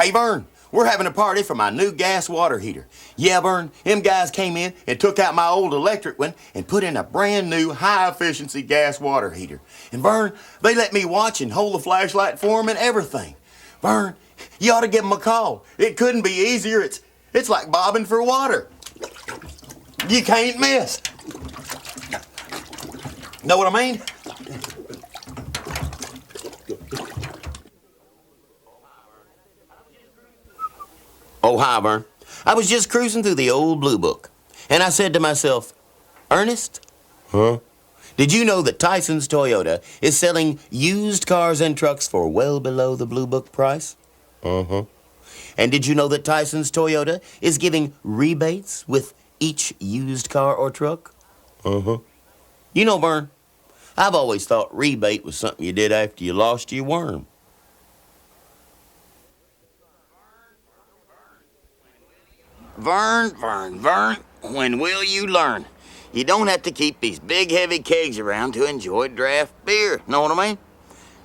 Hey, Vern, we're having a party for my new gas water heater. Yeah, Vern, them guys came in and took out my old electric one and put in a brand new high-efficiency gas water heater. And Vern, they let me watch and hold the flashlight for them and everything. Vern, you ought to give them a call. It couldn't be easier. It's like bobbing for water. You can't miss. Know what I mean? Oh, hi, Vern. I was just cruising through the old Blue Book, and I said to myself, Ernest? Huh? Did you know that Tyson's Toyota is selling used cars and trucks for well below the Blue Book price? Uh-huh. And did you know that Tyson's Toyota is giving rebates with each used car or truck? Uh-huh. You know, Vern, I've always thought rebate was something you did after you lost your worm. Vern, when will you learn? You don't have to keep these big, heavy kegs around to enjoy draft beer. Know what I mean?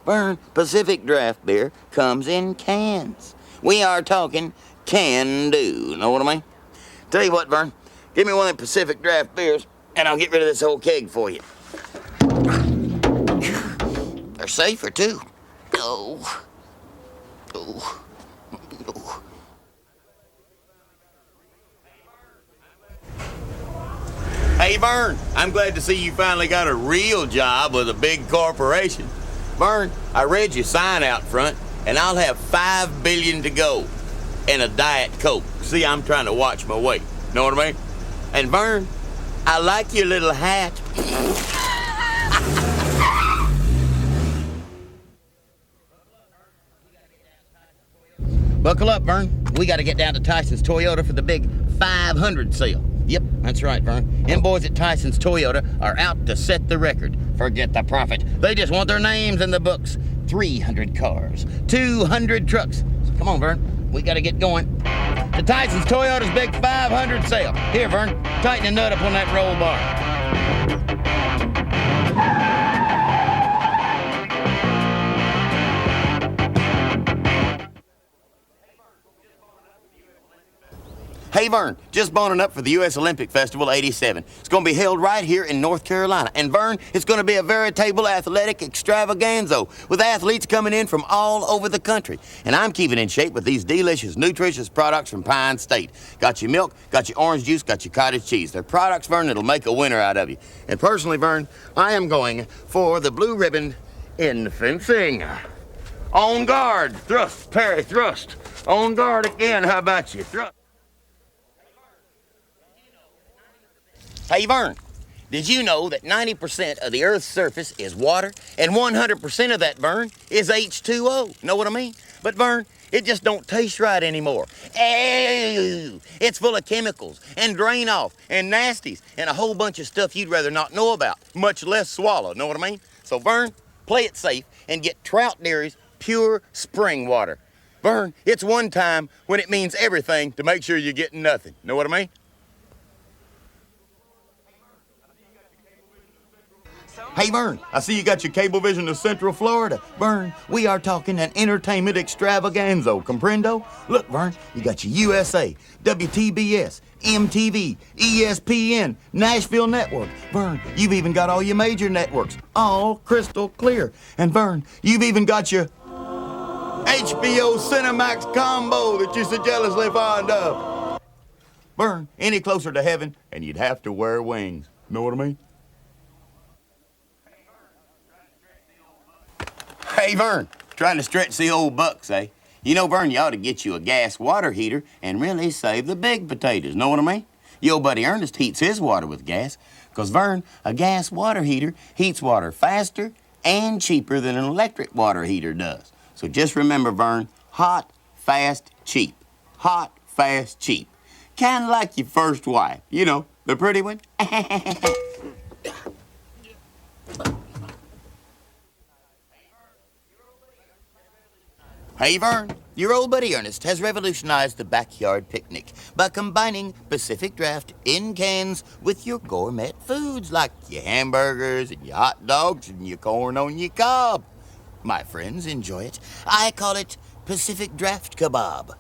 Vern, Pacific draft beer comes in cans. We are talking can-do. Know what I mean? Tell you what, Vern, give me one of them Pacific draft beers, and I'll get rid of this whole keg for you. They're safer, too. Oh. Oh. Oh. Hey, Vern, I'm glad to see you finally got a real job with a big corporation. Vern, I read your sign out front, and I'll have $5 billion to go and a Diet Coke. See, I'm trying to watch my weight. Know what I mean? And Vern, I like your little hat. Buckle up, Vern. We got to get down to Tyson's Toyota for the big 500 sale. Yep, that's right, Vern. Them boys at Tyson's Toyota are out to set the record. Forget the profit. They just want their names in the books. 300 cars, 200 trucks. So come on, Vern. We got to get going. To Tyson's Toyota's big 500 sale. Here, Vern, tighten the nut up on that roll bar. Hey, Vern, just boning up for the U.S. Olympic Festival 87. It's going to be held right here in North Carolina. And, Vern, it's going to be a veritable athletic extravaganza with athletes coming in from all over the country. And I'm keeping in shape with these delicious, nutritious products from Pine State. Got your milk, got your orange juice, got your cottage cheese. They're products, Vern, that'll make a winner out of you. And personally, Vern, I am going for the blue ribbon in fencing. On guard, thrust, parry, thrust. On guard again, how about you? Thrust. Hey, Vern, did you know that 90% of the Earth's surface is water, and 100% of that, Vern, is H2O? Know what I mean? But, Vern, it just don't taste right anymore. Ew! It's full of chemicals, and drain off, and nasties, and a whole bunch of stuff you'd rather not know about, much less swallow. Know what I mean? So, Vern, play it safe and get Trout Dairy's pure spring water. Vern, it's one time when it means everything to make sure you're getting nothing. Know what I mean? Hey, Vern, I see you got your Cablevision of Central Florida. Vern, we are talking an entertainment extravaganza, comprendo? Look, Vern, you got your USA, WTBS, MTV, ESPN, Nashville Network. Vern, you've even got all your major networks, all crystal clear. And Vern, you've even got your HBO Cinemax combo that you're so jealously fond of. Vern, any closer to heaven, and you'd have to wear wings. Know what I mean? Hey, Vern, trying to stretch the old bucks, eh? You know, Vern, you ought to get you a gas water heater and really save the big potatoes. Know what I mean? Your old buddy Ernest heats his water with gas. Because, Vern, a gas water heater heats water faster and cheaper than an electric water heater does. So just remember, Vern, hot, fast, cheap. Hot, fast, cheap. Kind of like your first wife. You know, the pretty one. Hey, Vern, your old buddy Ernest has revolutionized the backyard picnic by combining Pacific Draft in cans with your gourmet foods like your hamburgers and your hot dogs and your corn on your cob. My friends enjoy it. I call it Pacific Draft Kebab.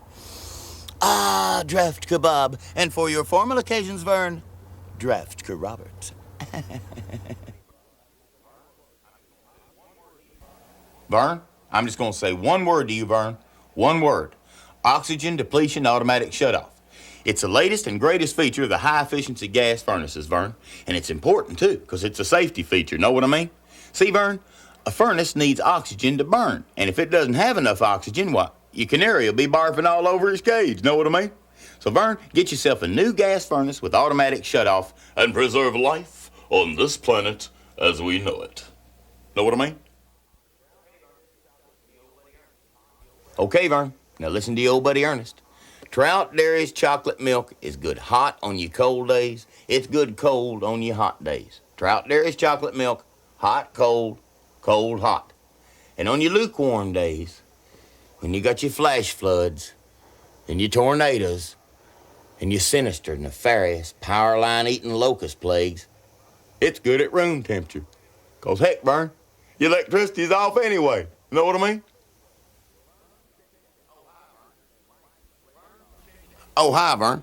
Ah, Draft Kebab. And for your formal occasions, Vern, Draft Robert. Vern, I'm just going to say one word to you, Vern. One word. Oxygen depletion automatic shutoff. It's the latest and greatest feature of the high-efficiency gas furnaces, Vern. And it's important, too, because it's a safety feature. Know what I mean? See, Vern, a furnace needs oxygen to burn. And if it doesn't have enough oxygen, what? Your canary will be barfing all over his cage. Know what I mean? So, Vern, get yourself a new gas furnace with automatic shutoff and preserve life on this planet as we know it. Know what I mean? Okay, Vern. Now listen to your old buddy Ernest. Trout Dairy's chocolate milk is good hot on your cold days. It's good cold on your hot days. Trout Dairy's chocolate milk, hot, cold, cold, hot. And on your lukewarm days, when you got your flash floods and your tornadoes and your sinister, nefarious, power line eating locust plagues, it's good at room temperature. 'Cause heck, Vern, your electricity's off anyway. You know what I mean? Oh, hi, Vern.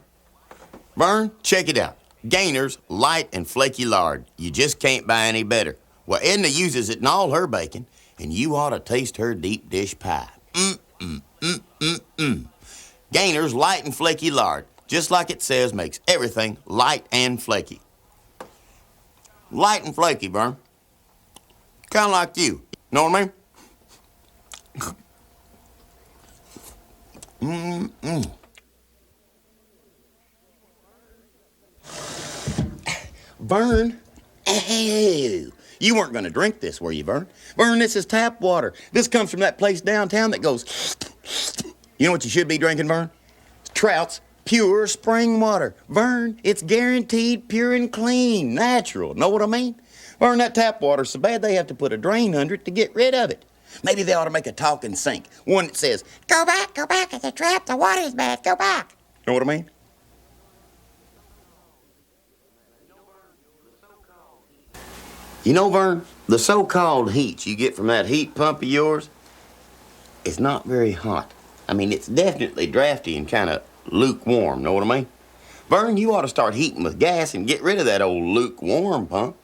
Vern, check it out. Gainer's light and flaky lard. You just can't buy any better. Well, Edna uses it in all her bacon, and you ought to taste her deep dish pie. Gainer's light and flaky lard, just like it says, makes everything light and flaky. Light and flaky, Vern. Kind of like you. Know what I mean? Vern, hey, you weren't going to drink this, were you, Vern? Vern, this is tap water. This comes from that place downtown that goes... You know what you should be drinking, Vern? Trout's pure spring water. Vern, it's guaranteed pure and clean, natural. Know what I mean? Vern, that tap water's so bad they have to put a drain under it to get rid of it. Maybe they ought to make a talking sink. One that says, go back, it's a trap, the water's bad, go back. Know what I mean? You know, Vern, the so-called heat you get from that heat pump of yours is not very hot. I mean, it's definitely drafty and kind of lukewarm, know what I mean? Vern, you ought to start heating with gas and get rid of that old lukewarm pump.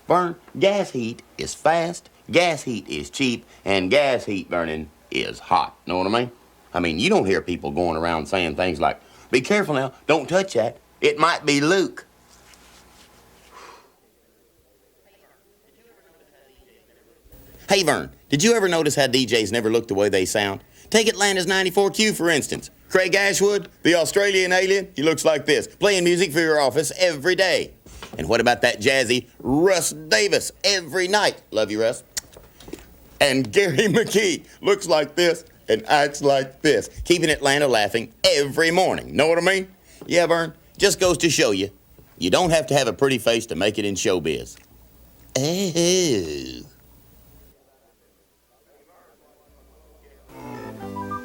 Vern, gas heat is fast, gas heat is cheap, and gas heat burning is hot, know what I mean? I mean, you don't hear people going around saying things like, be careful now, don't touch that, it might be Luke. Hey, Vern, did you ever notice how DJs never look the way they sound? Take Atlanta's 94Q, for instance. Craig Ashwood, the Australian alien, he looks like this, playing music for your office every day. And what about that jazzy Russ Davis every night? Love you, Russ. And Gary McKee looks like this and acts like this, keeping Atlanta laughing every morning. Know what I mean? Yeah, Vern, just goes to show you, you don't have to have a pretty face to make it in showbiz. Oh.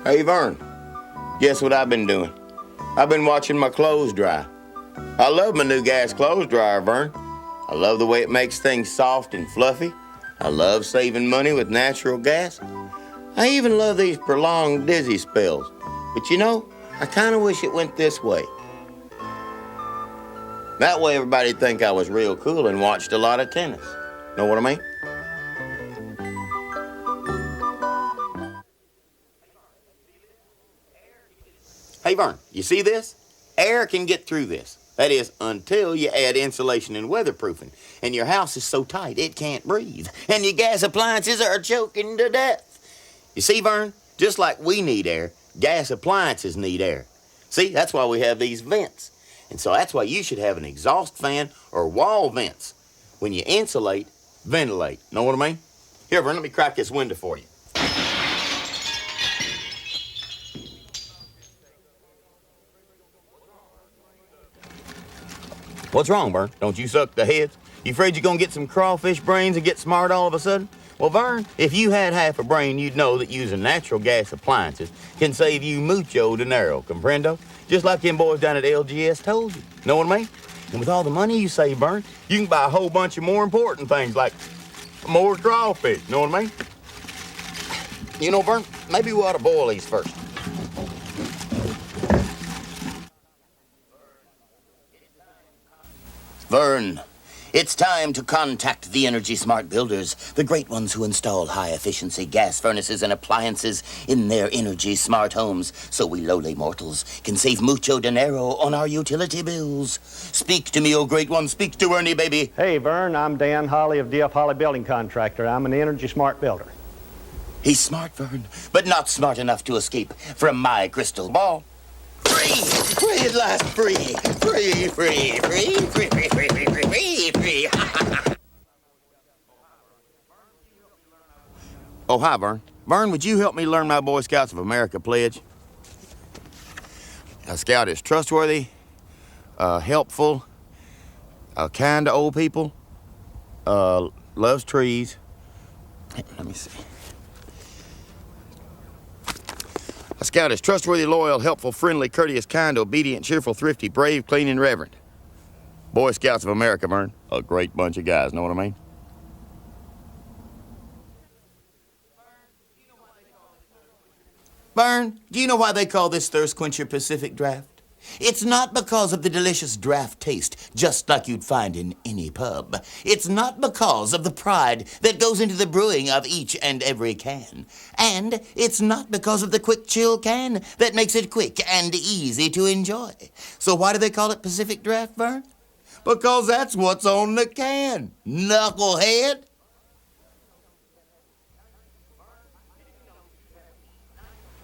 Hey, Vern, guess what I've been doing? I've been watching my clothes dry. I love my new gas clothes dryer, Vern. I love the way it makes things soft and fluffy. I love saving money with natural gas. I even love these prolonged dizzy spells. But you know, I kind of wish it went this way. That way everybody'd think I was real cool and watched a lot of tennis. Know what I mean? Hey, Vern, you see this? Air can get through this. That is, until you add insulation and weatherproofing. And your house is so tight it can't breathe. And your gas appliances are choking to death. You see, Vern, just like we need air, gas appliances need air. See, that's why we have these vents. And so that's why you should have an exhaust fan or wall vents. When you insulate, ventilate. Know what I mean? Here, Vern, let me crack this window for you. What's wrong, Vern? Don't you suck the heads? You afraid you're gonna get some crawfish brains and get smart all of a sudden? Well, Vern, if you had half a brain, you'd know that using natural gas appliances can save you mucho dinero, comprendo? Just like them boys down at LGS told you. Know what I mean? And with all the money you save, Vern, you can buy a whole bunch of more important things like more crawfish. Know what I mean? You know, Vern, maybe we ought to boil these first. Vern, it's time to contact the energy smart builders, the great ones who install high-efficiency gas furnaces and appliances in their energy smart homes, so we lowly mortals can save mucho dinero on our utility bills. Speak to me, oh great one. Speak to Ernie, baby. Hey, Vern, I'm Dan Holly of DF Holly Building Contractor. I'm an energy smart builder. He's smart, Vern, but not smart enough to escape from my crystal ball. Free! Free at last! Free! Free, free, free, free, free, free, free, free, free, free. Oh, hi, Vern. Vern, would you help me learn my Boy Scouts of America pledge? A scout is trustworthy, helpful, kind to old people, loves trees. Let me see. A scout is trustworthy, loyal, helpful, friendly, courteous, kind, obedient, cheerful, thrifty, brave, clean, and reverent. Boy Scouts of America, Vern. A great bunch of guys, know what I mean? Vern, do you know why they call this thirst quencher Pacific Draft? It's not because of the delicious draft taste, just like you'd find in any pub. It's not because of the pride that goes into the brewing of each and every can. And it's not because of the quick chill can that makes it quick and easy to enjoy. So why do they call it Pacific Draft, Vern? Because that's what's on the can, knucklehead.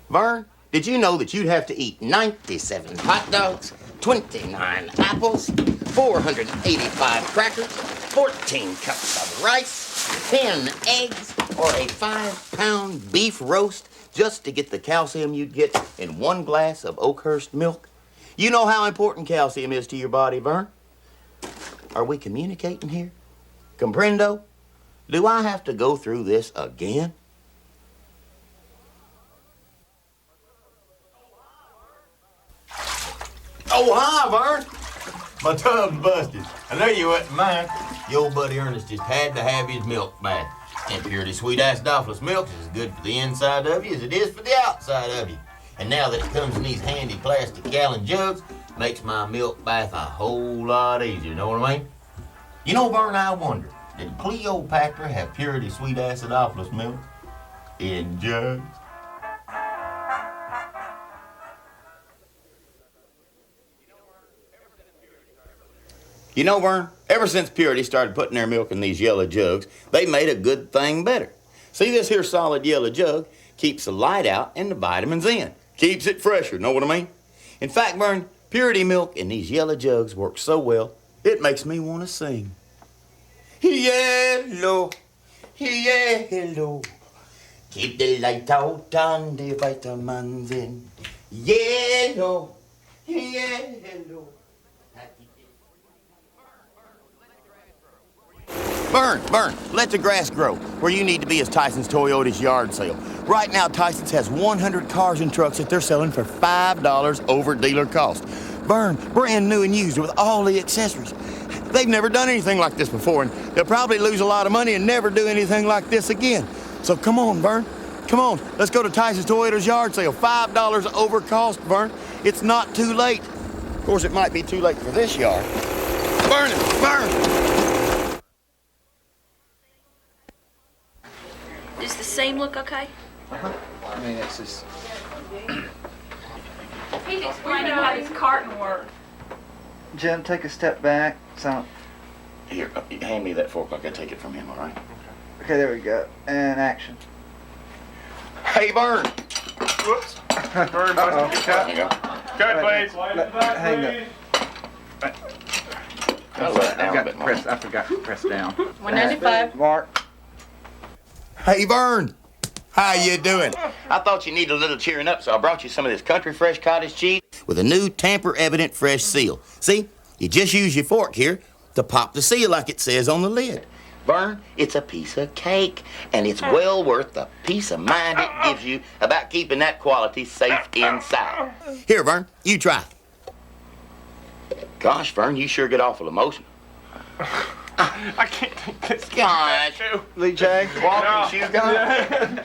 Vern, did you know that you'd have to eat 97 hot dogs, 29 apples, 485 crackers, 14 cups of rice, 10 eggs, or a 5-pound beef roast just to get the calcium you'd get in 1 glass of Oakhurst milk? You know how important calcium is to your body, Vern? Are we communicating here? Comprendo? Do I have to go through this again? Oh, hi, Vern. My tub's busted. I know you wasn't mine. Your old buddy Ernest just had to have his milk back. And purity sweet acidophilus milk is as good for the inside of you as it is for the outside of you. And now that it comes in these handy plastic gallon jugs, makes my milk bath a whole lot easier, know what I mean? You know, Vern, I wonder, did Cleopatra have purity sweet acidophilus milk in jugs? You know, Vern, ever since Purity started putting their milk in these yellow jugs, they made a good thing better. See, this here solid yellow jug keeps the light out and the vitamins in. Keeps it fresher, know what I mean? In fact, Vern, Purity milk in these yellow jugs works so well, it makes me want to sing. Yellow, yellow, keep the light out and the vitamins in. Yellow, yellow. Vern, let the grass grow. Where you need to be is Tyson's Toyota's yard sale. Right now, Tyson's has 100 cars and trucks that they're selling for $5 over dealer cost. Vern, brand new and used with all the accessories. They've never done anything like this before, and they'll probably lose a lot of money and never do anything like this again. So come on, Vern. Come on, let's go to Tyson's Toyota's yard sale. $5 over cost, Vern. It's not too late. Of course, it might be too late for this yard. Vern! Does the seam look okay? I mean, it's just... He's explaining how this carton works. Jim, take a step back. So... Here, hand me that fork. I can take it from him, all right? Okay, there we go. And action. Hey, Vern! Whoops. Vern, There you go. cut, please. Hang up. I forgot to press down. 195. Mark. Hey, Vern! How you doing? I thought you needed a little cheering up, so I brought you some of this country fresh cottage cheese with a new tamper-evident fresh seal. See? You just use your fork here to pop the seal like it says on the lid. Vern, it's a piece of cake, and it's well worth the peace of mind it gives you about keeping that quality safe inside. Here, Vern, you try. Gosh, Vern, you sure get awful emotional. I can't take this. Gosh. Lee J. Walking shoes gone.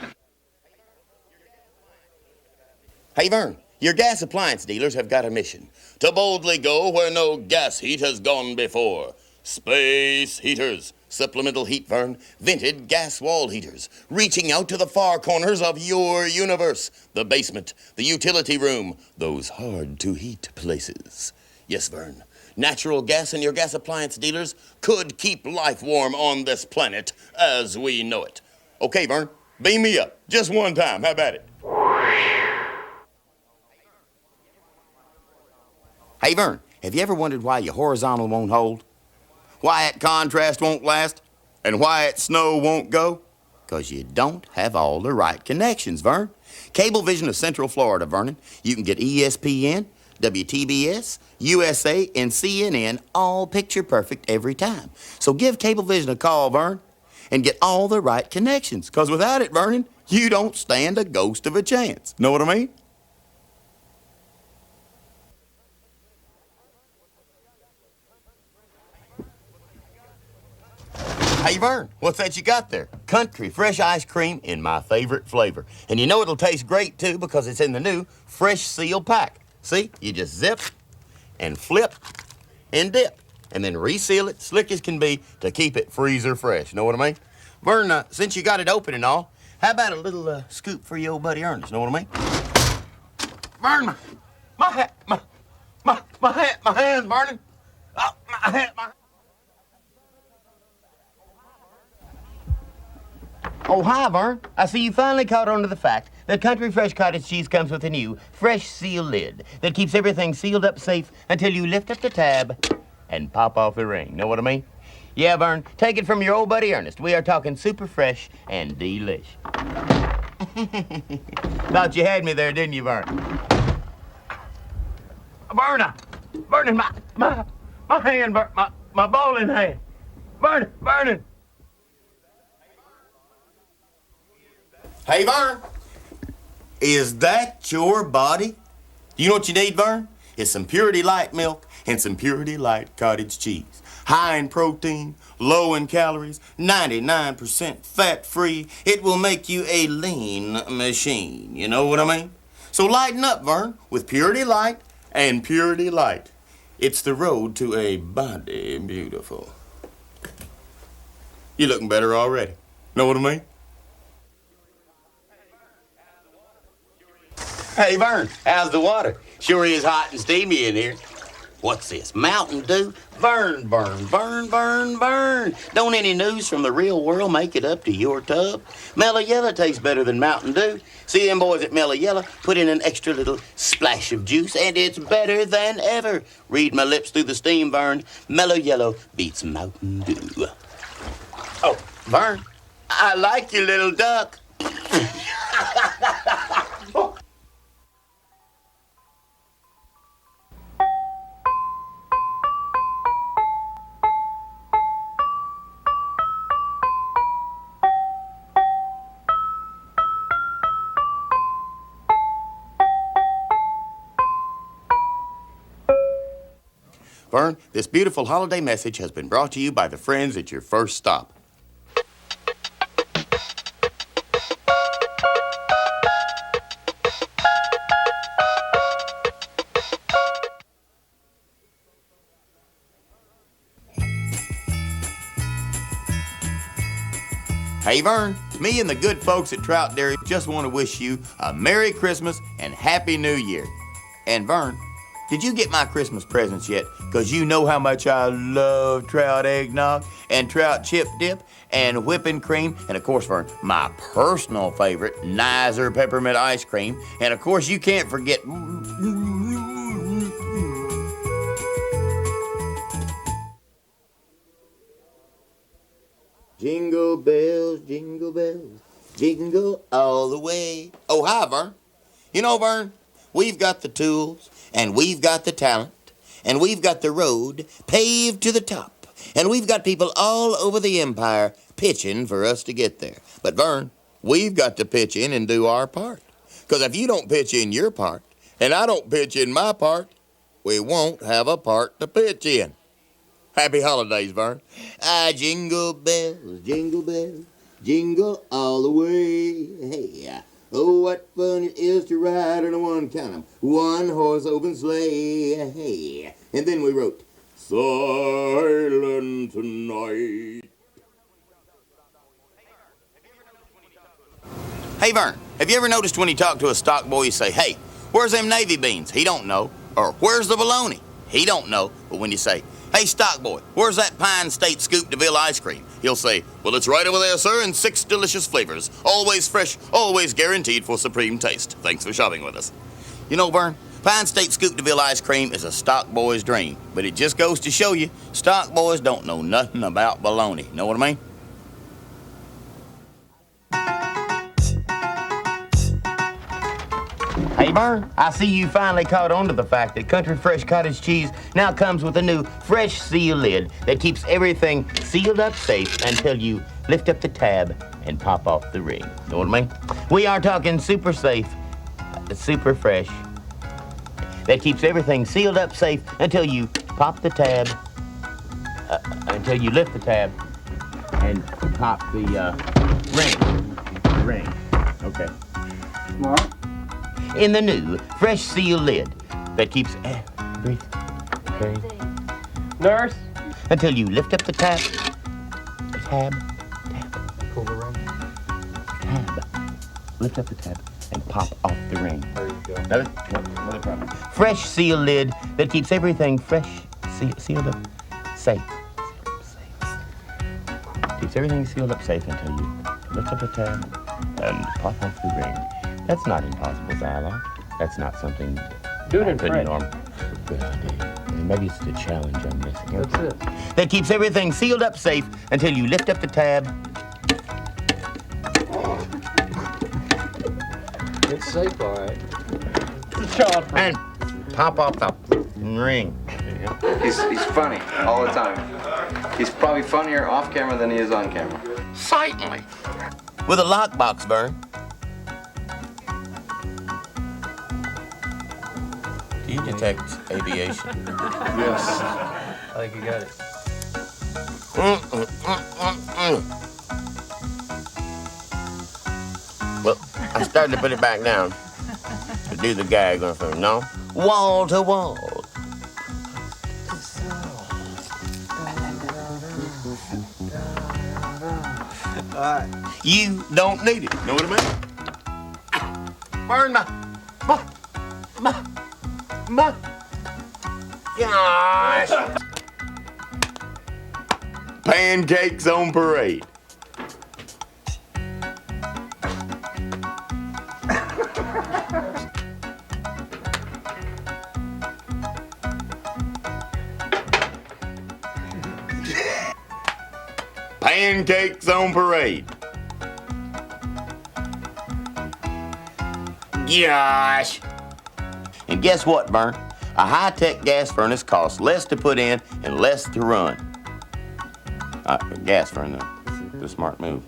Hey, Vern, your gas appliance dealers have got a mission to boldly go where no gas heat has gone before. Space heaters, supplemental heat, Vern, vented gas wall heaters, reaching out to the far corners of your universe, the basement, the utility room, those hard-to-heat places. Yes, Vern, natural gas and your gas appliance dealers could keep life warm on this planet as we know it. Okay, Vern, beam me up, just one time, how about it? Hey, Vern, have you ever wondered why your horizontal won't hold? Why that contrast won't last? And why that snow won't go? Because you don't have all the right connections, Vern. Cablevision of Central Florida, Vernon. You can get ESPN, WTBS, USA, and CNN all picture perfect every time. So give Cablevision a call, Vern, and get all the right connections. Because without it, Vernon, you don't stand a ghost of a chance. Know what I mean? Hey, Vern, what's that you got there? Country fresh ice cream in my favorite flavor. And you know it'll taste great, too, because it's in the new Fresh Seal pack. See, you just zip and flip and dip, and then reseal it slick as can be to keep it freezer fresh. Know what I mean? Vern, since you got it open and all, how about a little scoop for your old buddy Ernest? Know what I mean? Vern, my hand's burning. Oh, my hand, my... Oh, hi, Vern. I see you finally caught on to the fact that Country Fresh Cottage Cheese comes with a new Fresh Seal lid that keeps everything sealed up safe until you lift up the tab and pop off the ring. Know what I mean? Yeah, Vern, take it from your old buddy Ernest. We are talking super fresh and delish. Thought you had me there, didn't you, Vern? Burning my hand, my bowling hand. Burning. Hey, Vern, is that your body? You know what you need, Vern? It's some Purity Light milk and some Purity Light cottage cheese. High in protein, low in calories, 99% fat-free. It will make you a lean machine. You know what I mean? So lighten up, Vern, with Purity Light and Purity Light. It's the road to a body beautiful. You're looking better already. Know what I mean? Hey, Vern, how's the water? Sure is hot and steamy in here. What's this, Mountain Dew? Burn. Don't any news from the real world make it up to your tub? Mellow Yellow tastes better than Mountain Dew. See them boys at Mellow Yellow put in an extra little splash of juice, and it's better than ever. Read my lips through the steam, Vern. Mellow Yellow beats Mountain Dew. Oh, Vern, I like your little duck. Vern, this beautiful holiday message has been brought to you by the friends at your first stop. Hey, Vern, me and the good folks at Trout Dairy just want to wish you a Merry Christmas and Happy New Year. And Vern, did you get my Christmas presents yet? Because you know how much I love trout eggnog and trout chip dip and whipping cream. And of course, Vern, my personal favorite, Nizer peppermint ice cream. And of course, you can't forget... Jingle bells, jingle all the way. Oh, hi, Vern. You know, Vern, we've got the tools, and we've got the talent, and we've got the road paved to the top, and we've got people all over the empire pitching for us to get there. But, Vern, we've got to pitch in and do our part. Because if you don't pitch in your part, and I don't pitch in my part, we won't have a part to pitch in. Happy holidays, Vern. Jingle bells, jingle all the way. Hey, Oh, what fun it is to ride in a one-horse open sleigh. Hey. And then we wrote, Silent Night. Hey, Vern, have you ever noticed when you talk to a stock boy, you say, hey, where's them Navy beans? He don't know. Or, where's the bologna? He don't know. But when you say, hey, stock boy, where's that Pine State Scoop DeVille ice cream? He'll say, well, it's right over there, sir, in 6 delicious flavors. Always fresh, always guaranteed for supreme taste. Thanks for shopping with us. You know, Vern, Pine State Scoop DeVille ice cream is a stock boy's dream. But it just goes to show you, stock boys don't know nothing about bologna. Know what I mean? Hey, Vern, I see you finally caught on to the fact that Country Fresh Cottage Cheese now comes with a new fresh seal lid that keeps everything sealed up safe until you lift up the tab and pop off the ring. Know what I mean? We are talking super safe, super fresh, that keeps everything sealed up safe until you pop the tab, until you lift the tab and pop the ring. Okay. What? In the new fresh seal lid that keeps breathe Nurse. until you lift up the tab, lift up the tab and pop off the ring. There you go. Another problem. Fresh seal lid that keeps everything fresh, sealed up, safe. Keeps everything sealed up safe until you lift up the tab and pop off the ring. That's not impossible dialogue. That's not something Do it in pretty French. normal. Good idea. Maybe it's the challenge I'm missing. That's it. That keeps everything sealed up safe until you lift up the tab. It's safe, all right. It's a child. And pop off the ring. He's funny all the time. He's probably funnier off camera than he is on camera. Certainly. With a lockbox, Vern. Do you detect aviation? Yes. I think you got it. Well, I started to put it back down to do the gag or something, no? Wall to wall. You don't need it. Know what I mean? Burn my. Gosh. Pancakes on parade. Pancakes on parade. Gosh. And guess what, Vern? A high-tech gas furnace costs less to put in and less to run. Gas furnace, the smart move.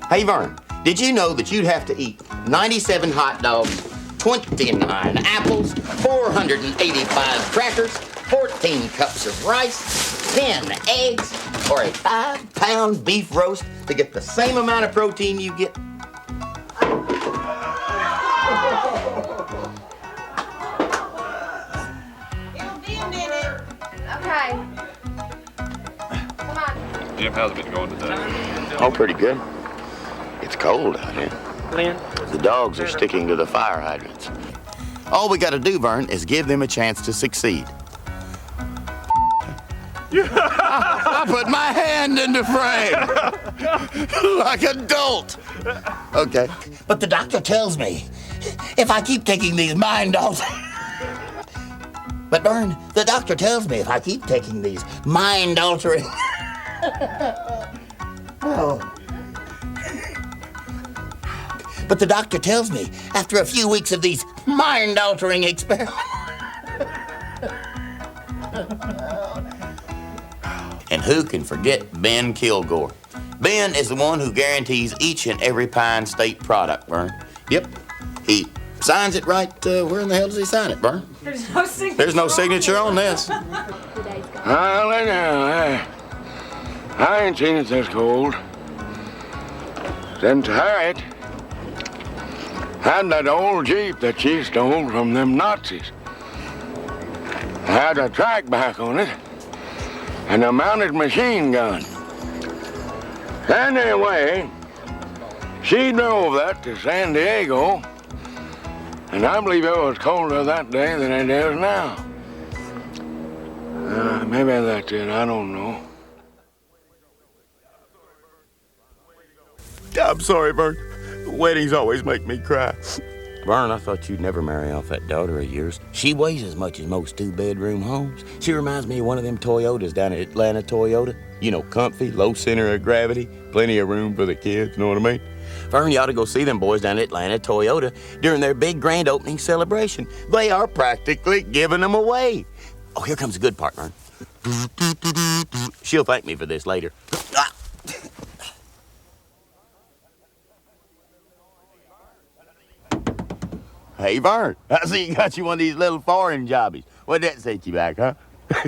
Hey, Vern, did you know that you'd have to eat 97 hot dogs, 29 apples, 485 crackers, 14 cups of rice, 10 eggs, or a 5-pound beef roast to get the same amount of protein you get? It'll be a minute. Okay. Come on. Jim, how's it been going today? Oh, pretty good. It's cold out here. Lynn? The dogs are sticking to the fire hydrants. All we gotta do, Vern, is give them a chance to succeed. I put my hand in the frame like a dolt. Okay. But the doctor tells me if I keep taking these mind-altering... But Vern, the doctor tells me if I keep taking these mind-altering... Oh. But the doctor tells me after a few weeks of these mind-altering experiments... And who can forget Ben Kilgore? Ben is the one who guarantees each and every Pine State product, Vern. Yep. He signs it right, where in the hell does he sign it, Vern? There's no signature. There's no signature on this. I ain't seen it this cold. Then Harriet had that old Jeep that she stole from them Nazis. Had a track back on it and a mounted machine gun. Anyway, she drove that to San Diego, and I believe it was colder that day than it is now. Maybe that's it, I don't know. I'm sorry, Vern. Weddings always make me cry. Vern, I thought you'd never marry off that daughter of yours. She weighs as much as most two-bedroom homes. She reminds me of one of them Toyotas down at Atlanta Toyota. You know, comfy, low center of gravity, plenty of room for the kids, know what I mean? Vern, you ought to go see them boys down at Atlanta Toyota during their big grand opening celebration. They are practically giving them away. Oh, here comes the good part, Vern. She'll thank me for this later. Hey, Vern, I see you got you one of these little foreign jobbies. What'd that set you back, huh?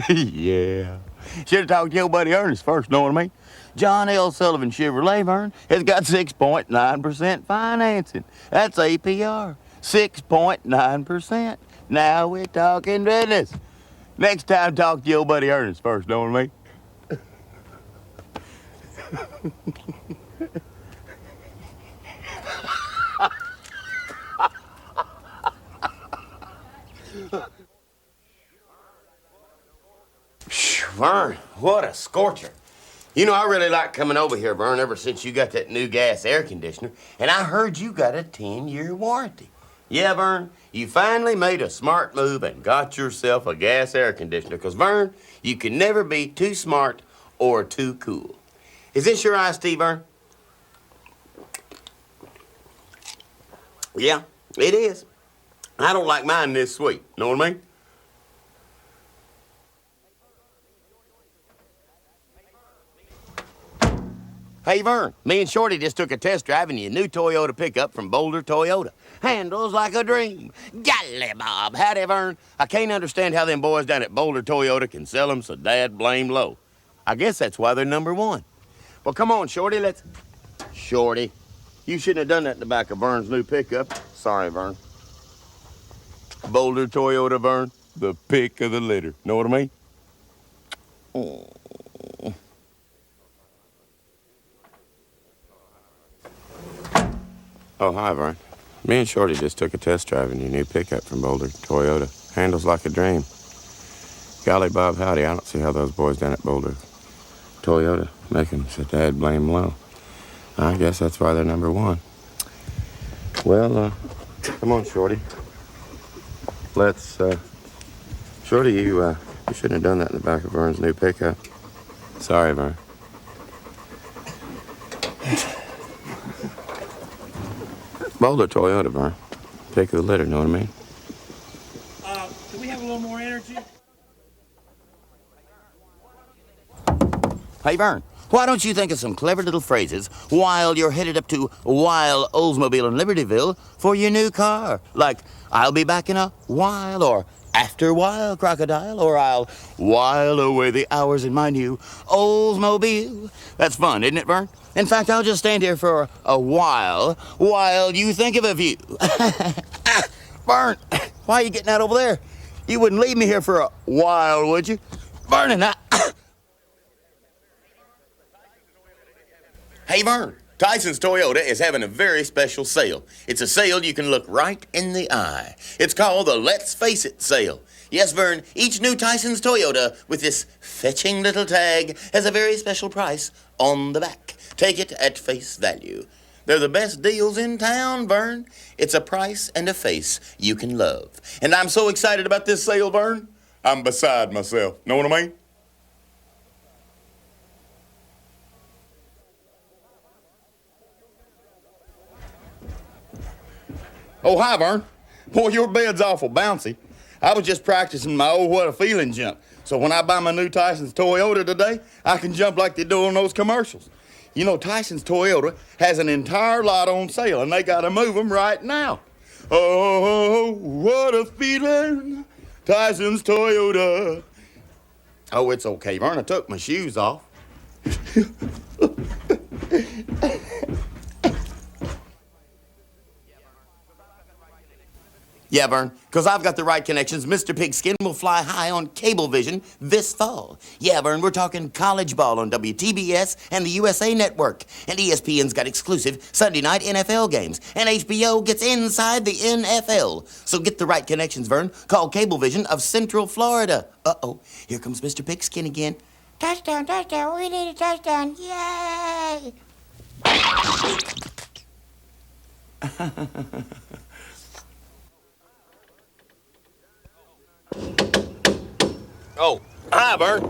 Yeah. Should have talked to your buddy Ernest first, know what I mean? John L. Sullivan Chevrolet, Vern, has got 6.9% financing. That's APR. 6.9%. Now we're talking business. Next time, talk to your buddy Ernest first, know what I mean? Vern, what a scorcher. You know, I really like coming over here, Vern, ever since you got that new gas air conditioner, and I heard you got a 10-year warranty. Yeah, Vern, you finally made a smart move and got yourself a gas air conditioner, because, Vern, you can never be too smart or too cool. Is this your iced tea, Vern? Yeah, it is. I don't like mine this sweet, know what I mean? Hey, Vern, me and Shorty just took a test drive in your new Toyota pickup from Boulder Toyota. Handles like a dream. Golly, Bob. Howdy, Vern. I can't understand how them boys down at Boulder Toyota can sell them so dad blame low. I guess that's why they're #1. Well, come on, Shorty, let's... Shorty, you shouldn't have done that in the back of Vern's new pickup. Sorry, Vern. Boulder Toyota, Vern, the pick of the litter. Know what I mean? Oh. Oh, hi, Vern. Me and Shorty just took a test drive in your new pickup from Boulder Toyota. Handles like a dream. Golly, Bob, howdy. I don't see how those boys down at Boulder Toyota make them so dad blame low. I guess that's why they're #1. Well, come on, Shorty. Let's, Shorty, you shouldn't have done that in the back of Vern's new pickup. Sorry, Vern. Boulder Toyota, Vern. Pick of the litter, know what I mean? Can we have a little more energy? Hey, Vern, why don't you think of some clever little phrases while you're headed up to Wild Oldsmobile in Libertyville for your new car? Like, I'll be back in a while, or after while, crocodile, or I'll while away the hours in my new Oldsmobile. That's fun, isn't it, Vern? In fact, I'll just stand here for a while you think of a view. Vern, why are you getting out over there? You wouldn't leave me here for a while, would you? Vernon, Hey, Vern, Tyson's Toyota is having a very special sale. It's a sale you can look right in the eye. It's called the Let's Face It sale. Yes, Vern, each new Tyson's Toyota with this fetching little tag has a very special price on the back. Take it at face value. They're the best deals in town, Vern. It's a price and a face you can love. And I'm so excited about this sale, Vern, I'm beside myself. Know what I mean? Oh, hi, Vern. Boy, your bed's awful bouncy. I was just practicing my old what a feeling jump. So when I buy my new Tyson's Toyota today, I can jump like they do on those commercials. You know, Tyson's Toyota has an entire lot on sale, and they gotta move them right now. Oh, what a feeling, Tyson's Toyota. Oh, it's okay, Vern. I took my shoes off. Yeah, Vern, because I've got the right connections. Mr. Pigskin will fly high on Cablevision this fall. Yeah, Vern, we're talking college ball on WTBS and the USA Network. And ESPN's got exclusive Sunday night NFL games. And HBO gets inside the NFL. So get the right connections, Vern. Call Cablevision of Central Florida. Uh-oh, here comes Mr. Pigskin again. Touchdown, touchdown, we need a touchdown, yay! Oh, hi, Vern.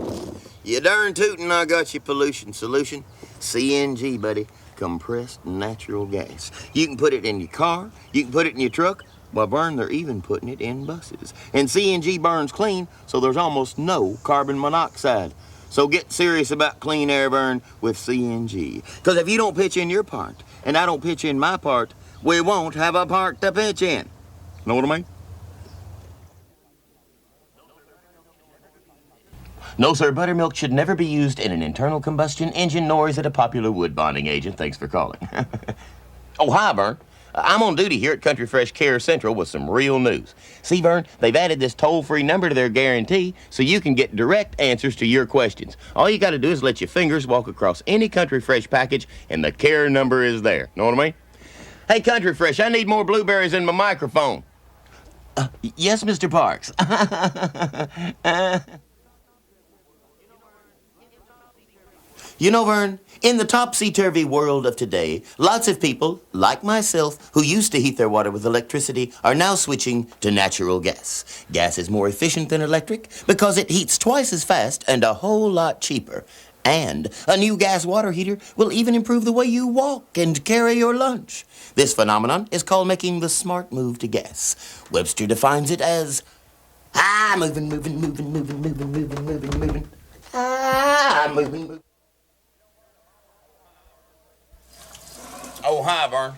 You darn tootin', I got your pollution solution. CNG, buddy. Compressed natural gas. You can put it in your car. You can put it in your truck. Well, Vern, they're even putting it in buses. And CNG burns clean, so there's almost no carbon monoxide. So get serious about clean air, Vern, with CNG. Because if you don't pitch in your part, and I don't pitch in my part, we won't have a part to pitch in. Know what I mean? No, sir, buttermilk should never be used in an internal combustion engine, nor is it a popular wood bonding agent. Thanks for calling. Oh, hi, Vern. I'm on duty here at Country Fresh Care Central with some real news. See, Vern, they've added this toll-free number to their guarantee so you can get direct answers to your questions. All you got to do is let your fingers walk across any Country Fresh package, and the care number is there. Know what I mean? Hey, Country Fresh, I need more blueberries in my microphone. Yes, Mr. Parks. You know, Vern, in the topsy-turvy world of today, lots of people, like myself, who used to heat their water with electricity, are now switching to natural gas. Gas is more efficient than electric because it heats twice as fast and a whole lot cheaper. And a new gas water heater will even improve the way you walk and carry your lunch. This phenomenon is called making the smart move to gas. Webster defines it as, moving. Moving. Oh, hi, Vern.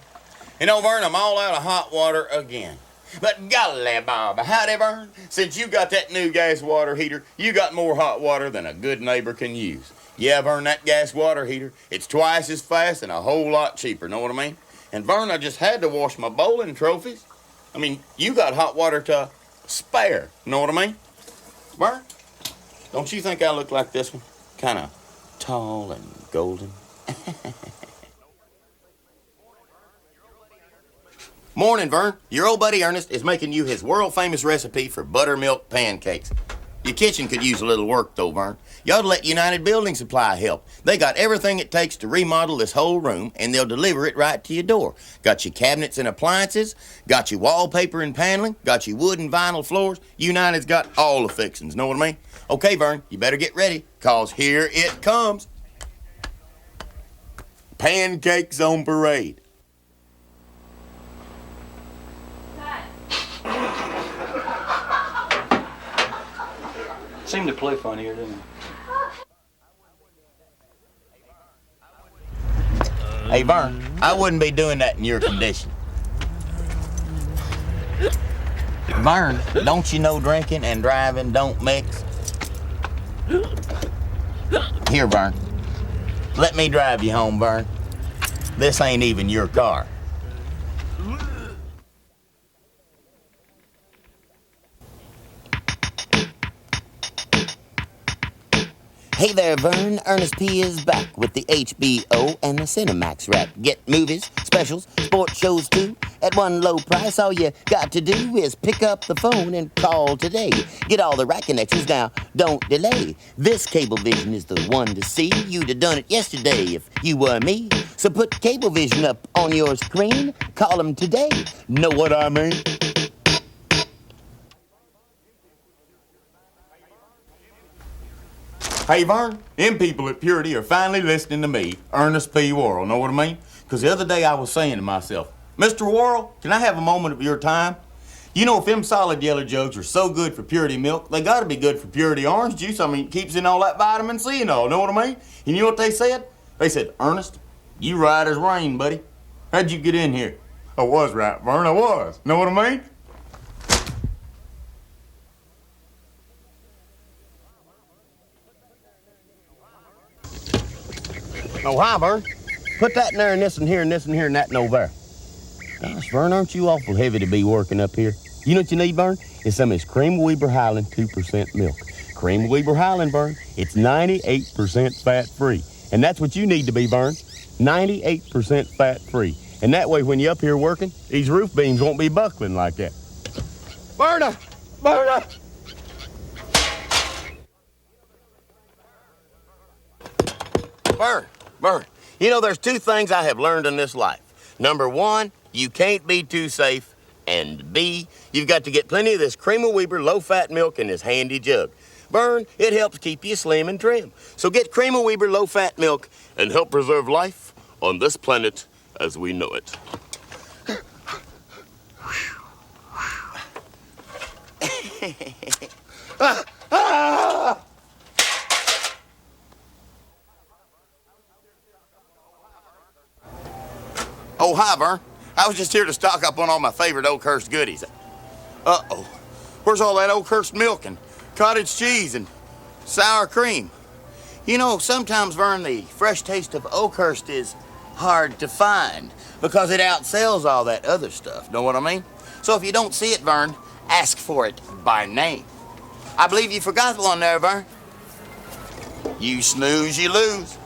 You know, Vern, I'm all out of hot water again. But golly, Bob, howdy, Vern. Since you got that new gas water heater, you got more hot water than a good neighbor can use. Yeah, Vern, that gas water heater, it's twice as fast and a whole lot cheaper, know what I mean? And, Vern, I just had to wash my bowling trophies. I mean, you got hot water to spare, know what I mean? Vern, don't you think I look like this one? Kind of tall and golden. Morning, Vern. Your old buddy Ernest is making you his world-famous recipe for buttermilk pancakes. Your kitchen could use a little work, though, Vern. You ought to let United Building Supply help. They got everything it takes to remodel this whole room, and they'll deliver it right to your door. Got your cabinets and appliances, got your wallpaper and paneling, got your wood and vinyl floors. United's got all the fixings, know what I mean? Okay, Vern, you better get ready, 'cause here it comes. Pancakes on parade. Seemed to play funnier, didn't it? Hey, Vern, I wouldn't be doing that in your condition. Vern, don't you know drinking and driving don't mix? Here, Vern. Let me drive you home, Vern. This ain't even your car. Hey there, Vern. Ernest P is back with the HBO and the Cinemax wrap. Get movies, specials, sports shows too at one low price. All you got to do is pick up the phone and call today. Get all the right connections now. Don't delay. This Cablevision is the one to see. You'd have done it yesterday if you were me. So put Cablevision up on your screen. Call them today. Know what I mean? Hey, Vern, them people at Purity are finally listening to me, Ernest P. Worrell, know what I mean? Because the other day I was saying to myself, Mr. Worrell, can I have a moment of your time? You know, if them solid yellow jugs are so good for Purity milk, they gotta be good for Purity orange juice. I mean, it keeps in all that vitamin C and all, know what I mean? And you know what they said? They said, Ernest, you right as rain, buddy. How'd you get in here? I was right, Vern, I was. Know what I mean? Oh, hi, Vern. Put that in there and this in here and this in here and that and over there. Gosh, Vern, aren't you awful heavy to be working up here? You know what you need, Vern? Is some of this Cream Weber Highland 2% milk. Cream Weber Highland, Vern, it's 98% fat-free. And that's what you need to be, Vern. 98% fat-free. And that way, when you're up here working, these roof beams won't be buckling like that. Berna! Berna! Vern, you know, there's two things I have learned in this life. Number one, you can't be too safe. And B, you've got to get plenty of this Cream of Weber low-fat milk in this handy jug. Vern, it helps keep you slim and trim. So get Cream of Weber low-fat milk and help preserve life on this planet as we know it. Oh, hi, Vern. I was just here to stock up on all my favorite Oakhurst goodies. Uh-oh. Where's all that Oakhurst milk and cottage cheese and sour cream? You know, sometimes, Vern, the fresh taste of Oakhurst is hard to find because it outsells all that other stuff, know what I mean? So if you don't see it, Vern, ask for it by name. I believe you forgot one there, Vern. You snooze, you lose.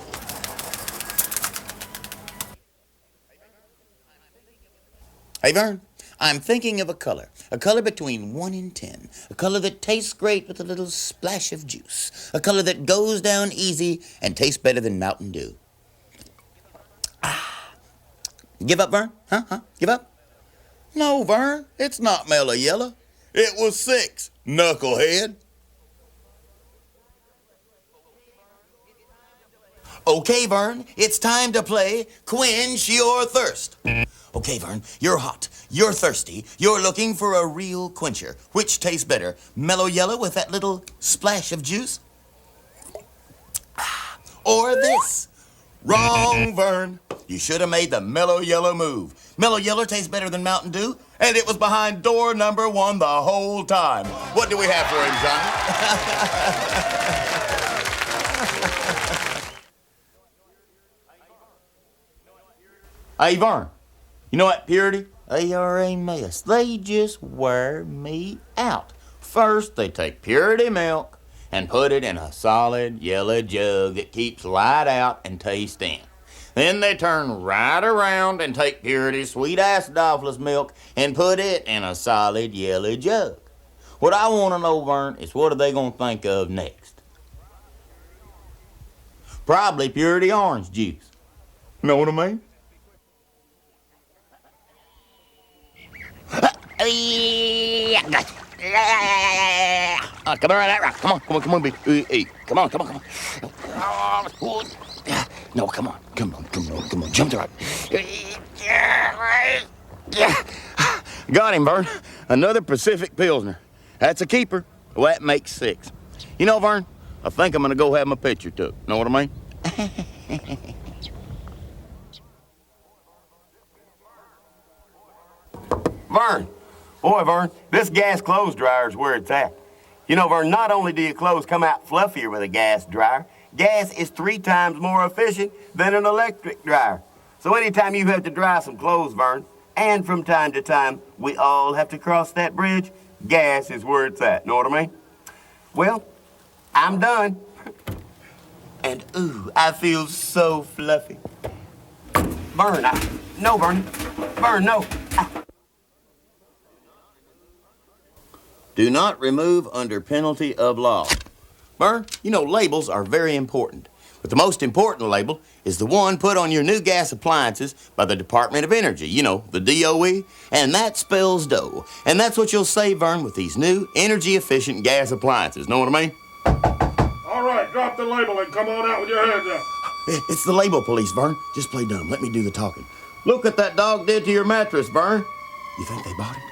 Hey, Vern, I'm thinking of a color between 1 and 10, a color that tastes great with a little splash of juice, a color that goes down easy and tastes better than Mountain Dew. Give up, Vern? Huh? Give up? No, Vern, it's not mellow yellow. It was 6, knucklehead. Okay, Vern, it's time to play Quench Your Thirst. Okay, Vern, you're hot, you're thirsty, you're looking for a real quencher. Which tastes better, mellow yellow with that little splash of juice? Or this? Wrong, Vern. You should have made the mellow yellow move. Mellow yellow tastes better than Mountain Dew, and it was behind door number 1 the whole time. What do we have for him, Johnny? Hey, Vern, you know what, Purity? They are a mess. They just wear me out. First, they take Purity milk and put it in a solid yellow jug that keeps light out and taste in. Then they turn right around and take Purity sweet acidophilus milk and put it in a solid yellow jug. What I want to know, Vern, is what are they going to think of next? Probably Purity orange juice. Know what I mean? Come on, right. Come on, big. Come on. No, come on. Jump to right. Got him, Vern. Another Pacific Pilsner. That's a keeper. Well, that makes 6. You know, Vern, I think I'm gonna go have my picture took. Know what I mean? Vern. Boy, Vern, this gas clothes dryer is where it's at. You know, Vern, not only do your clothes come out fluffier with a gas dryer, gas is 3 times more efficient than an electric dryer. So anytime you have to dry some clothes, Vern, and from time to time we all have to cross that bridge, gas is where it's at. Know what I mean? Well, I'm done. And ooh, I feel so fluffy. Vern, no, Vern. Vern, no. Do not remove under penalty of law. Vern, you know labels are very important, but the most important label is the one put on your new gas appliances by the Department of Energy, you know, the DOE, and that spells dough. And that's what you'll save, Vern, with these new energy-efficient gas appliances. Know what I mean? All right, drop the label and come on out with your hands up. It's the label police, Vern. Just play dumb. Let me do the talking. Look what that dog did to your mattress, Vern. You think they bought it?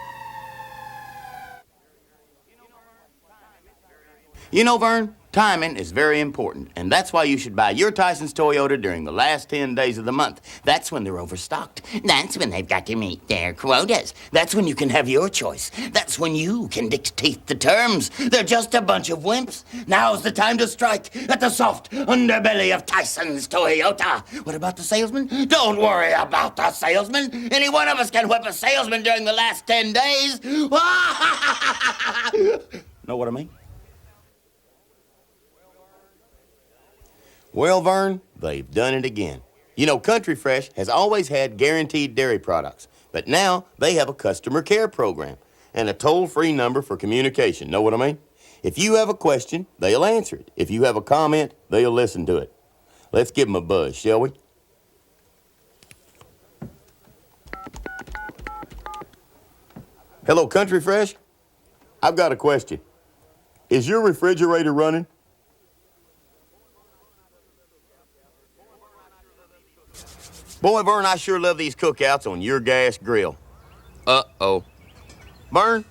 You know, Vern, Timing is very important, and that's why you should buy your Tyson's Toyota during the last 10 days of the month. That's when they're overstocked. That's when they've got to meet their quotas. That's when you can have your choice. That's when you can dictate the terms. They're just a bunch of wimps. Now's the time to strike at the soft underbelly of Tyson's Toyota. What about the salesman? Don't worry about the salesman. Any one of us can whip a salesman during the last 10 days. Know what I mean? Well, Vern, they've done it again. You know, Country Fresh has always had guaranteed dairy products, but now they have a customer care program and a toll-free number for communication. Know what I mean? If you have a question, they'll answer it. If you have a comment, they'll listen to it. Let's give them a buzz, shall we? Hello, Country Fresh? I've got a question. Is your refrigerator running? Boy, Vern, I sure love these cookouts on your gas grill. Uh-oh. Vern,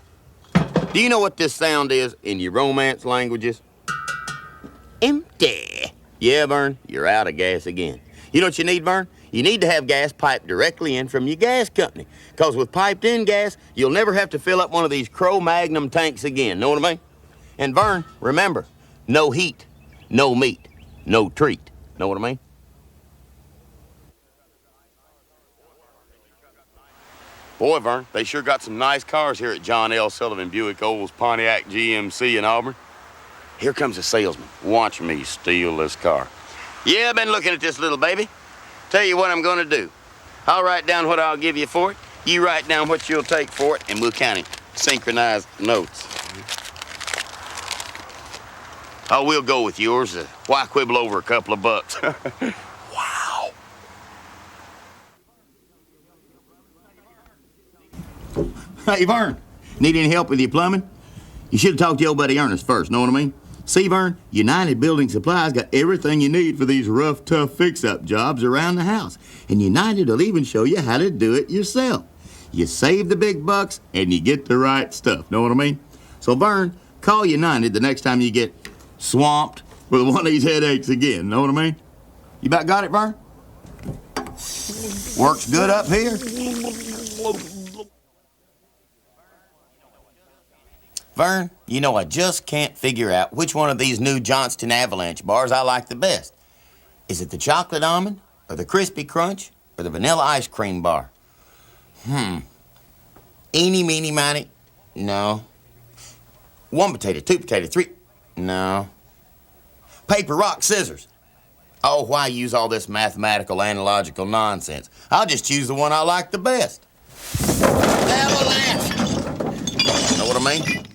do you know what this sound is in your Romance languages? Empty. Yeah, Vern, you're out of gas again. You know what you need, Vern? You need to have gas piped directly in from your gas company. Because with piped-in gas, you'll never have to fill up one of these Cro-Magnum tanks again. Know what I mean? And Vern, remember, no heat, no meat, no treat. Know what I mean? Boy, Vern, they sure got some nice cars here at John L. Sullivan Buick Olds Pontiac GMC in Auburn. Here comes a salesman. Watch me steal this car. Yeah, I've been looking at this little baby. Tell you what I'm gonna do. I'll write down what I'll give you for it. You write down what you'll take for it, and we'll kind of synchronize notes. Oh, we'll go with yours. Why quibble over a couple of bucks? Wow. Hey, Vern, need any help with your plumbing? You should have talked to your buddy Ernest first, know what I mean? See, Vern, United Building Supplies got everything you need for these rough, tough fix-up jobs around the house. And United will even show you how to do it yourself. You save the big bucks, and you get the right stuff, know what I mean? So, Vern, call United the next time you get swamped with one of these headaches again, know what I mean? You about got it, Vern? Works good up here? Vern, you know, I just can't figure out which one of these new Johnston Avalanche bars I like the best. Is it the chocolate almond, or the crispy crunch, or the vanilla ice cream bar? Eeny, meeny, miny? No. One potato, two potato, three? No. Paper, rock, scissors? Oh, why use all this mathematical, analogical nonsense? I'll just choose the one I like the best. Avalanche! Know what I mean?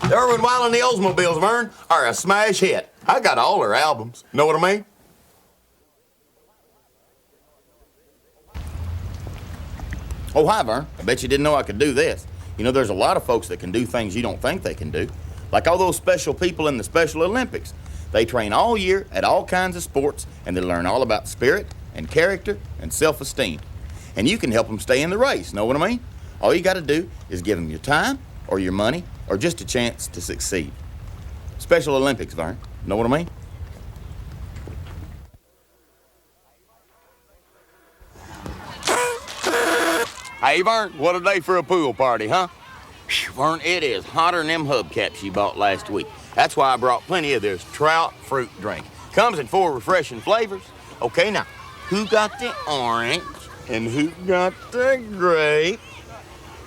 The Irwin Wild and the Oldsmobiles, Vern, are a smash hit. I got all their albums. Know what I mean? Oh, hi, Vern. I bet you didn't know I could do this. You know, there's a lot of folks that can do things you don't think they can do. Like all those special people in the Special Olympics. They train all year at all kinds of sports, and they learn all about spirit and character and self-esteem. And you can help them stay in the race, know what I mean? All you got to do is give them your time or your money or just a chance to succeed. Special Olympics, Vern. Know what I mean? Hey, Vern, what a day for a pool party, huh? Whew, Vern, it is hotter than them hubcaps you bought last week. That's why I brought plenty of this trout fruit drink. Comes in 4 refreshing flavors. Okay, now, who got the orange? And who got the grape?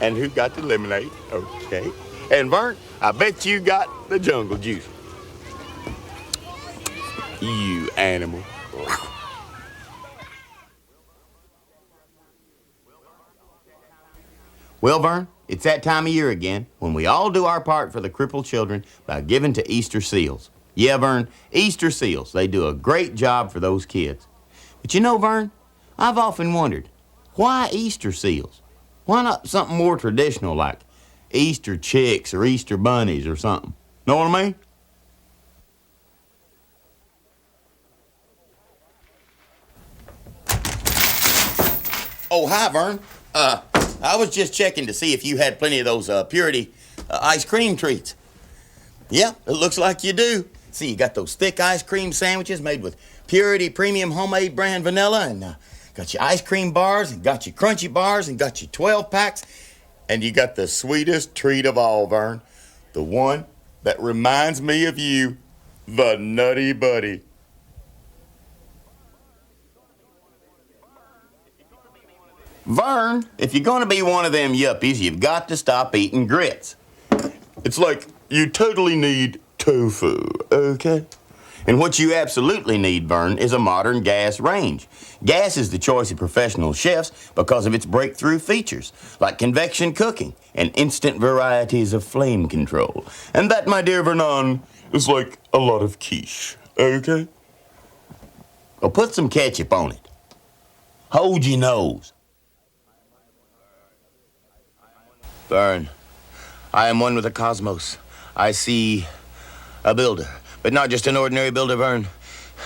And who got the lemonade? Okay. And Vern, I bet you got the jungle juice. You animal. Well, Vern, it's that time of year again when we all do our part for the crippled children by giving to Easter Seals. Yeah, Vern, Easter Seals, they do a great job for those kids. But you know, Vern, I've often wondered, why Easter seals? Why not something more traditional like Easter chicks or Easter bunnies or something? Know what I mean? Oh, hi, Vern. I was just checking to see if you had plenty of those Purity ice cream treats. Yeah, it looks like you do. See, you got those thick ice cream sandwiches made with Purity Premium Homemade Brand Vanilla, and got your ice cream bars, and got your crunchy bars, and got your 12 packs, and you got the sweetest treat of all, Vern. The one that reminds me of you, the Nutty Buddy. Vern, if you're gonna be one of them yuppies, you've got to stop eating grits. It's like you totally need tofu, okay? And what you absolutely need, Vern, is a modern gas range. Gas is the choice of professional chefs because of its breakthrough features, like convection cooking and instant varieties of flame control. And that, my dear Vernon, is like a lot of quiche, okay? Well, put some ketchup on it. Hold your nose. Vern, I am one with the cosmos. I see a builder, but not just an ordinary builder, Vern.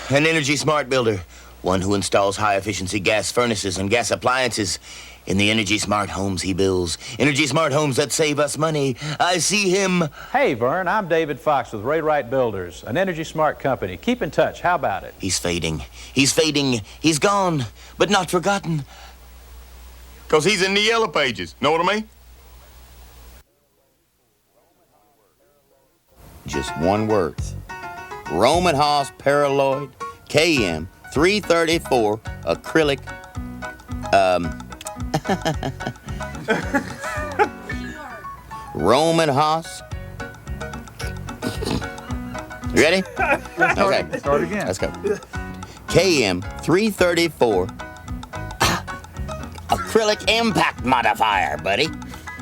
An energy-smart builder, one who installs high-efficiency gas furnaces and gas appliances in the energy-smart homes he builds. Energy-smart homes that save us money. I see him. Hey, Vern, I'm David Fox with Ray Wright Builders, an energy-smart company. Keep in touch. How about it? He's fading. He's fading. He's gone, but not forgotten. 'Cause he's in the yellow pages. Know what I mean? Just one word. Roman Haas Paraloid KM 334 acrylic. Roman Haas. You ready? Okay. Start again. Let's go. KM 334 acrylic impact modifier, buddy.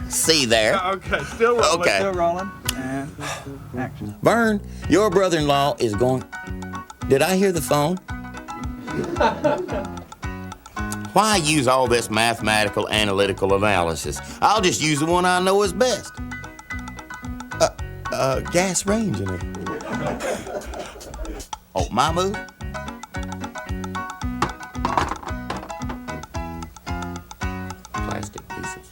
See there? Okay, still rolling. Okay. Still rolling. And action. Vern, your brother-in-law is going... Did I hear the phone? Why use all this mathematical analytical analysis? I'll just use the one I know is best. Gas range in it. Oh, my move? Plastic pieces.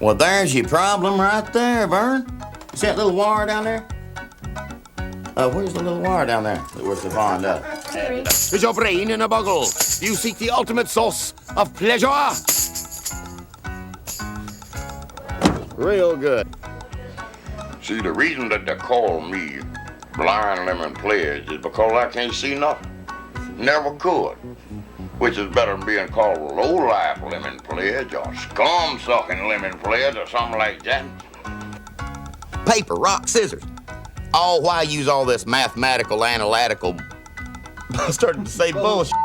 Well, there's your problem right there, Vern. See that little wire down there? Where's the little wire down there that we're supplied up? Is your brain in a boggle? You seek the ultimate source of pleasure? Real good. See, the reason that they call me Blind Lemon Pledge is because I can't see nothing. Never could. Which is better than being called Low-Life Lemon Pledge or Scum-Sucking Lemon Pledge or something like that. Paper, rock, scissors. All why use all this mathematical, analytical... I started to say bullshit.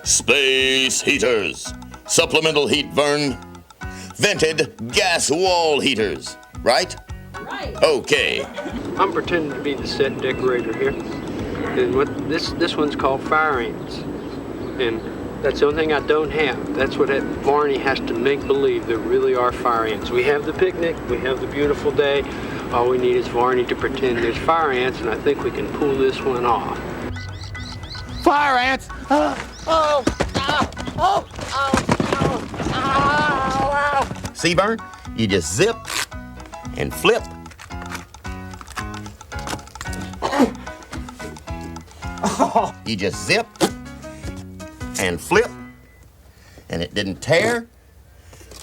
Space heaters. Supplemental heat, Vern. Vented gas wall heaters. Right? Right. Okay. I'm pretending to be the set decorator here. And what this one's called fire ants. And that's the only thing I don't have. That's what Barney has to make believe there really are fire ants. We have the picnic, we have the beautiful day. All we need is Barney to pretend there's fire ants, and I think we can pull this one off. Fire ants! See, Vern? You just zip and flip. You just zip and flip, and it didn't tear,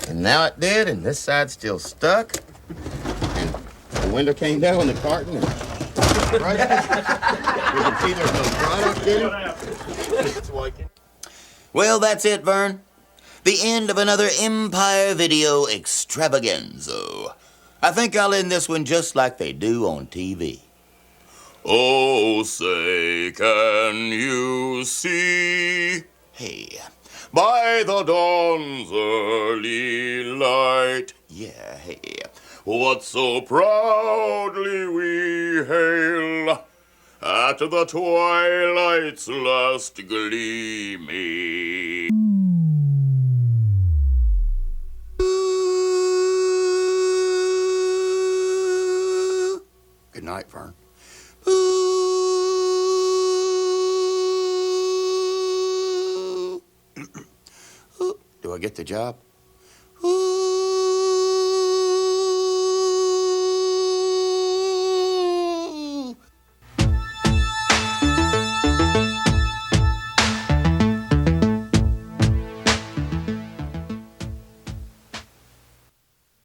and now it did, and this side's still stuck, and the window came down on the carton, and right, you can see there's no product in it. It's working. Well, that's it, Vern. The end of another Empire Video extravaganza. I think I'll end this one just like they do on TV. Oh, say, can you see? Hey, by the dawn's early light. Yeah, hey, what so proudly we hail at the twilight's last gleaming. Good night, Vern. Do I get the job?